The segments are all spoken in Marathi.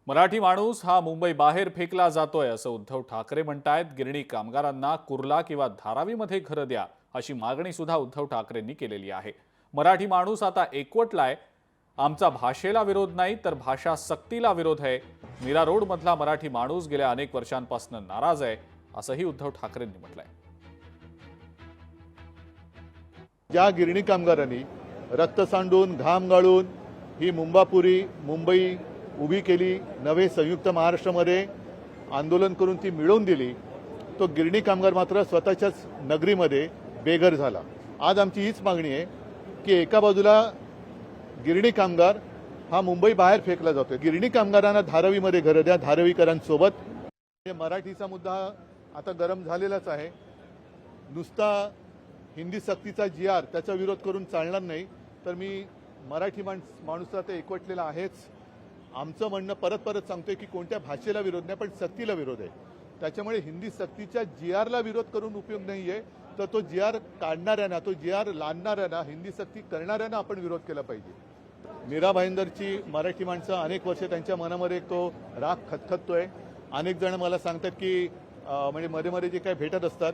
मराठी माणूस हा मुंबई बाहेर फेकला जातोय असं उद्धव ठाकरे म्हणतायत। गिरणी कामगारांना कुर्ला किंवा धारावीमध्ये घरं द्या अशी मागणी सुद्धा उद्धव ठाकरेंनी केलेली आहे। मराठी माणूस आता एकवटलाय। आमचा भाषेला विरोध नाही तर भाषा सक्तीला विरोध आहे। मीरा रोड मधला मराठी माणूस गेल्या अनेक वर्षांपासून नाराज आहे असंही उद्धव ठाकरेंनी म्हटलंय। ज्या गिरणी कामगारांनी रक्त सांडून घाम गाळून ही मुंबई उभी केली, नवे संयुक्त महाराष्ट्रामध्ये आंदोलन करून ती मिळवून दिली, तो गिरणी कामगार मात्र स्वतःच्याच नगरीमध्ये बेघर झाला। आज आमची हीच मागणी आहे की एका बाजूला गिरणी कामगार हा मुंबई बाहेर फेकला जातोय, गिरणी कामगारांना धारावीमध्ये घरं द्या धारावीकरांसोबत। मराठीचा मुद्दा आता गरम झालेलाच आहे। नुसता हिंदी सक्तीचा GR त्याचा विरोध करून चालणार नाही, तर मी मराठी माणूस ते एकवटलेला आहेच। आमचं म्हणणं परत परत सांगतोय की कोणत्या भाषेला विरोध नाही पण सक्तीला विरोध आहे। त्याच्यामुळे हिंदी सक्तीच्या GRला विरोध करून उपयोग नाहीये, तर तो GR काढणाऱ्यांना, तो GR लादणाऱ्यांना, हिंदी सक्ती करणाऱ्यांना आपण विरोध केला पाहिजे। मीरा भाईंदरची मराठी माणसं अनेक वर्ष त्यांच्या मनामध्ये तो राग खतखततोय। अनेक जण मला सांगतात की म्हणजे मध्ये मध्ये जे काही भेटत असतात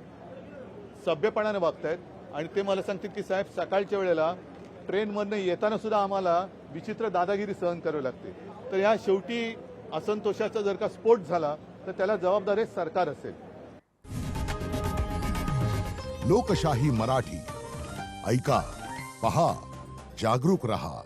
सभ्यपणाने वागतायत आणि ते मला सांगतात की साहेब सकाळच्या वेळेला ट्रेनमधनं येताना सुद्धा आम्हाला विचित्र दादागिरी सहन करावी लागते। तर या शेवटी असंतोषाचा जर का स्फोट झाला तर त्याला जबाबदार हे सरकार असेल। लोकशाही मराठी ऐका, पहा, जागरूक रहा।